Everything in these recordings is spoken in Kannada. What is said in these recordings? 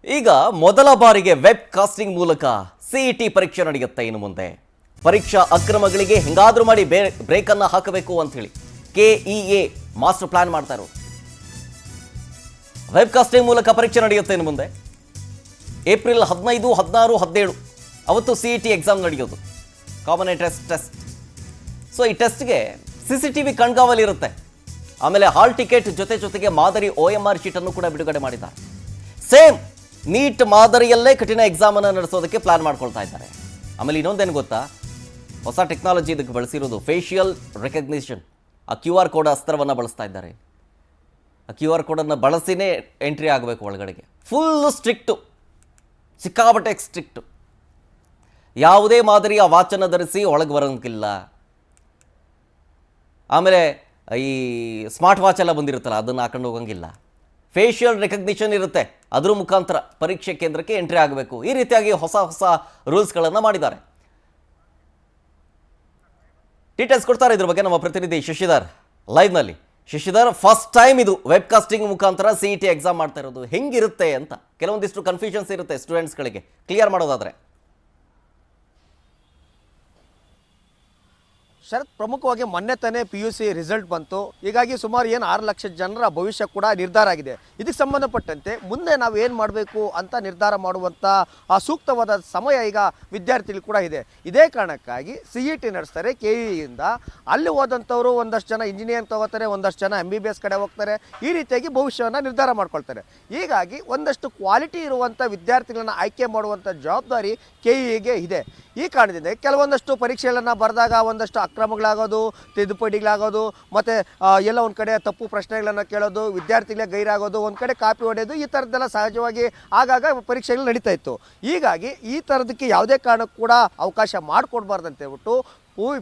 ಈಗ ಮೊದಲ ಬಾರಿಗೆ ವೆಬ್ ಕಾಸ್ಟಿಂಗ್ ಮೂಲಕ ಸಿಇಟಿ ಪರೀಕ್ಷೆ ನಡೆಯುತ್ತೆ. ಇನ್ನು ಮುಂದೆ ಪರೀಕ್ಷಾ ಅಕ್ರಮಗಳಿಗೆ ಹೆಂಗಾದ್ರೂ ಮಾಡಿ ಬ್ರೇಕ್ ಅನ್ನು ಹಾಕಬೇಕು ಅಂತ ಹೇಳಿ ಕೆಇಎ ಮಾಸ್ಟರ್ ಪ್ಲಾನ್ ಮಾಡ್ತಾ ಇರೋದು. ವೆಬ್ ಕಾಸ್ಟಿಂಗ್ ಮೂಲಕ ಪರೀಕ್ಷೆ ನಡೆಯುತ್ತೆ. ಇನ್ನು ಮುಂದೆ ಏಪ್ರಿಲ್ 15, 16, 17 ಅವತ್ತು ಸಿಇಟಿ ಎಕ್ಸಾಮ್ ನಡೆಯೋದು, ಕಾಮನ್ ಎಂಟ್ರೆನ್ಸ್ ಟೆಸ್ಟ್. ಸೊ ಈ ಟೆಸ್ಟ್ಗೆ CCTV ಕಣ್ಗಾವಲಿರುತ್ತೆ. ಆಮೇಲೆ ಹಾಲ್ ಟಿಕೆಟ್ ಜೊತೆಗೆ ಮಾದರಿ OMR ಶೀಟ್ ಅನ್ನು ಕೂಡ ಬಿಡುಗಡೆ ಮಾಡಿದ್ದಾರೆ. ಸೇಮ್ ನೀಟ್ ಮಾದರಿಯಲ್ಲೇ ಕಠಿಣ ಎಕ್ಸಾಮ್ ಅನ್ನು ನಡೆಸೋದಕ್ಕೆ ಪ್ಲಾನ್ ಮಾಡ್ಕೊಳ್ತಾ ಇದ್ದಾರೆ. ಆಮೇಲೆ ಇನ್ನೊಂದೇನು ಗೊತ್ತಾ, ಹೊಸ ಟೆಕ್ನಾಲಜಿ ಇದಕ್ಕೆ ಬಳಸಿರೋದು ಫೇಶಿಯಲ್ ರೆಕಗ್ನಿಷನ್. ಆ QR ಕೋಡ್ ಅಸ್ತ್ರವನ್ನು ಬಳಸ್ತಾ ಇದ್ದಾರೆ. ಆ QR ಕೋಡನ್ನು ಬಳಸಿನೇ ಎಂಟ್ರಿ ಆಗಬೇಕು ಒಳಗಡೆಗೆ. ಫುಲ್ಲು ಸ್ಟ್ರಿಕ್ಟು, ಸಿಕ್ಕಾಪಟ್ಟೆ ಸ್ಟ್ರಿಕ್ಟು. ಯಾವುದೇ ಮಾದರಿಯ ವಾಚನ್ನು ಧರಿಸಿ ಒಳಗೆ ಬರೋಂಗಿಲ್ಲ. ಆಮೇಲೆ ಈ ಸ್ಮಾರ್ಟ್ ವಾಚ್ ಎಲ್ಲ ಬಂದಿರುತ್ತಲ್ಲ, ಅದನ್ನು ಹಾಕೊಂಡು ಹೋಗಂಗಿಲ್ಲ. ಫೇಶಿಯಲ್ ರೆಕಗ್ನಿಷನ್ ಇರುತ್ತೆ, ಅದ್ರ ಮುಖಾಂತರ ಪರೀಕ್ಷೆ ಕೇಂದ್ರಕ್ಕೆ ಎಂಟ್ರಿ ಆಗಬೇಕು. ಈ ರೀತಿಯಾಗಿ ಹೊಸ ರೂಲ್ಸ್ಗಳನ್ನು ಮಾಡಿದ್ದಾರೆ. ಡೀಟೇಲ್ಸ್ ಕೊಡ್ತಾರೆ ಇದ್ರ ಬಗ್ಗೆ ನಮ್ಮ ಪ್ರತಿನಿಧಿ ಶಶಿಧರ್ ಲೈವ್ನಲ್ಲಿ. ಶಶಿಧರ್, ಫಸ್ಟ್ ಟೈಮ್ ಇದು ವೆಬ್ ಕಾಸ್ಟಿಂಗ್ ಮುಖಾಂತರ CET ಎಕ್ಸಾಮ್ ಮಾಡ್ತಾ ಇರೋದು. ಹೆಂಗಿರುತ್ತೆ ಅಂತ ಕೆಲವೊಂದಿಷ್ಟು ಕನ್ಫ್ಯೂಷನ್ಸ್ ಇರುತ್ತೆ ಸ್ಟೂಡೆಂಟ್ಸ್ಗಳಿಗೆ, ಕ್ಲಿಯರ್ ಮಾಡೋದಾದ್ರೆ. ಶರತ್, ಪ್ರಮುಖವಾಗಿ ಮೊನ್ನೆ ತಾನೇ PUC ರಿಸಲ್ಟ್ ಬಂತು. ಹೀಗಾಗಿ ಸುಮಾರು 6 ಲಕ್ಷ ಜನರ ಭವಿಷ್ಯ ಕೂಡ ನಿರ್ಧಾರ ಆಗಿದೆ. ಇದಕ್ಕೆ ಸಂಬಂಧಪಟ್ಟಂತೆ ಮುಂದೆ ನಾವು ಏನು ಮಾಡಬೇಕು ಅಂತ ನಿರ್ಧಾರ ಮಾಡುವಂಥ ಆ ಸೂಕ್ತವಾದ ಸಮಯ ಈಗ ವಿದ್ಯಾರ್ಥಿಗಳು ಕೂಡ ಇದೆ. ಇದೇ ಕಾರಣಕ್ಕಾಗಿ CET ನಡೆಸ್ತಾರೆ KEಯಿಂದ. ಅಲ್ಲಿ ಹೋದಂಥವರು ಒಂದಷ್ಟು ಜನ ಇಂಜಿನಿಯರಿಂಗ್ ತಗೋತಾರೆ, ಒಂದಷ್ಟು ಜನ MBBS ಕಡೆ ಹೋಗ್ತಾರೆ. ಈ ರೀತಿಯಾಗಿ ಭವಿಷ್ಯವನ್ನು ನಿರ್ಧಾರ ಮಾಡ್ಕೊಳ್ತಾರೆ. ಹೀಗಾಗಿ ಒಂದಷ್ಟು ಕ್ವಾಲಿಟಿ ಇರುವಂಥ ವಿದ್ಯಾರ್ಥಿಗಳನ್ನು ಆಯ್ಕೆ ಮಾಡುವಂಥ ಜವಾಬ್ದಾರಿ KEಗೆ ಇದೆ. ಈ ಕಾರಣದಿಂದ ಕೆಲವೊಂದಷ್ಟು ಪರೀಕ್ಷೆಗಳನ್ನು ಬರೆದಾಗ ಒಂದಷ್ಟು ಅಕ್ರಮಗಳಾಗೋದು, ತಿದ್ದುಪಡಿಗಳಾಗೋದು, ಮತ್ತು ಎಲ್ಲ ಒಂದು ಕಡೆ ತಪ್ಪು ಪ್ರಶ್ನೆಗಳನ್ನು ಕೇಳೋದು, ವಿದ್ಯಾರ್ಥಿಗಳೇ ಗೈರಾಗೋದು, ಒಂದು ಕಡೆ ಕಾಪಿ ಹೊಡೆಯೋದು, ಈ ಥರದ್ದೆಲ್ಲ ಸಹಜವಾಗಿ ಆಗಾಗ ಪರೀಕ್ಷೆಗಳು ನಡೀತಾ ಇತ್ತು. ಹೀಗಾಗಿ ಈ ಥರದಕ್ಕೆ ಯಾವುದೇ ಕಾರಣಕ್ಕೂ ಕೂಡ ಅವಕಾಶ ಮಾಡಿಕೊಡ್ಬಾರ್ದಂತ ಹೇಳ್ಬಿಟ್ಟು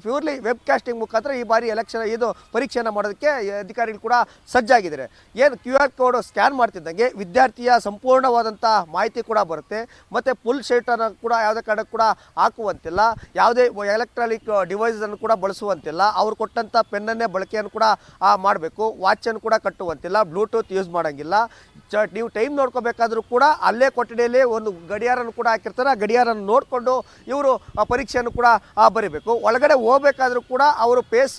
ಪ್ಯೂರ್ಲಿ ವೆಬ್ ಕಾಸ್ಟಿಂಗ್ ಮುಖಾಂತರ ಈ ಬಾರಿ ಇದು ಪರೀಕ್ಷೆಯನ್ನು ಮಾಡೋದಕ್ಕೆ ಅಧಿಕಾರಿಗಳು ಕೂಡ ಸಜ್ಜಾಗಿದ್ದಾರೆ. ಏನು QR ಕೋಡ್ ಸ್ಕ್ಯಾನ್ ಮಾಡ್ತಿದ್ದಂಗೆ ವಿದ್ಯಾರ್ಥಿಯ ಸಂಪೂರ್ಣವಾದಂಥ ಮಾಹಿತಿ ಕೂಡ ಬರುತ್ತೆ. ಮತ್ತು ಫುಲ್ ಶೀಟನ್ನು ಕೂಡ ಯಾವುದೇ ಕಾರಣಕ್ಕೂ ಕೂಡ ಹಾಕುವಂತಿಲ್ಲ, ಯಾವುದೇ ಎಲೆಕ್ಟ್ರಾನಿಕ್ ಡಿವೈಸನ್ನು ಕೂಡ ಬಳಸುವಂತಿಲ್ಲ, ಅವ್ರು ಕೊಟ್ಟಂಥ ಪೆನ್ನನ್ನೇ ಬಳಕೆಯನ್ನು ಕೂಡ ಮಾಡಬೇಕು. ವಾಚನ್ನು ಕೂಡ ಕಟ್ಟುವಂತಿಲ್ಲ, ಬ್ಲೂಟೂತ್ ಯೂಸ್ ಮಾಡೋಂಗಿಲ್ಲ. ನೀವು ಟೈಮ್ ನೋಡ್ಕೋಬೇಕಾದ್ರೂ ಕೂಡ ಅಲ್ಲೇ ಕೊಠಡಿಯಲ್ಲಿ ಒಂದು ಗಡಿಯಾರನ್ನು ಕೂಡ ಹಾಕಿರ್ತಾರೆ. ಆ ಗಡಿಯಾರನ್ನು ನೋಡಿಕೊಂಡು ಇವರು ಪರೀಕ್ಷೆಯನ್ನು ಕೂಡ ಬರೀಬೇಕು. ಒಳಗಡೆ ಹೋಗಬೇಕಾದ್ರೂ ಕೂಡ ಅವರು ಫೇಸ್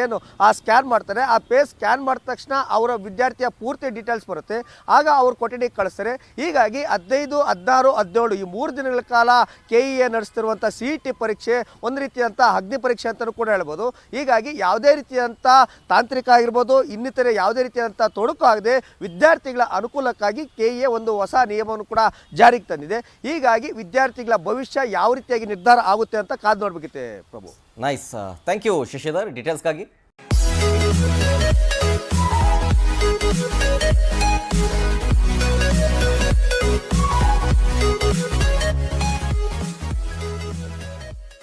ಏನು ಸ್ಕ್ಯಾನ್ ಮಾಡ್ತಾರೆ. ಆ ಫೇಸ್ ಸ್ಕ್ಯಾನ್ ಮಾಡಿದ ತಕ್ಷಣ ಅವರ ವಿದ್ಯಾರ್ಥಿಯ ಪೂರ್ತಿ ಡೀಟೇಲ್ಸ್ ಬರುತ್ತೆ. ಆಗ ಅವ್ರು ಕೊಠಡಿಗೆ ಕಳಿಸ್ತಾರೆ. ಹೀಗಾಗಿ 15, 16, 17 ಈ 3 ದಿನಗಳ ಕಾಲ KEA ನಡೆಸ್ತಿರುವಂಥ CET ಪರೀಕ್ಷೆ ಒಂದು ರೀತಿಯಂಥ ಅಗ್ನಿ ಪರೀಕ್ಷೆ ಅಂತಲೂ ಕೂಡ ಹೇಳ್ಬೋದು. ಹೀಗಾಗಿ ಯಾವುದೇ ರೀತಿಯಂಥ ತಾಂತ್ರಿಕ ಆಗಿರ್ಬೋದು, ಇನ್ನಿತರೆ ಯಾವುದೇ ರೀತಿಯಂಥ ತೊಡಕು ಆಗದೆ ವಿದ್ಯಾರ್ಥಿಗಳ ಅನುಕೂಲಕ್ಕಾಗಿ KEA ಒಂದು ಹೊಸ ನಿಯಮವನ್ನು ಕೂಡ ಜಾರಿಗೆ ತಂದಿದೆ. ಹೀಗಾಗಿ ವಿದ್ಯಾರ್ಥಿಗಳ ಭವಿಷ್ಯ ಯಾವ ರೀತಿಯಾಗಿ ನಿರ್ಧಾರ ಆಗುತ್ತೆ ಅಂತ ಕಾದು ನೋಡ್ಬೇಕಿತ್ತೆ Prabhu. Nice, thank you Shashidhar ಡೀಟೇಲ್ಸ್ಗಾಗಿ.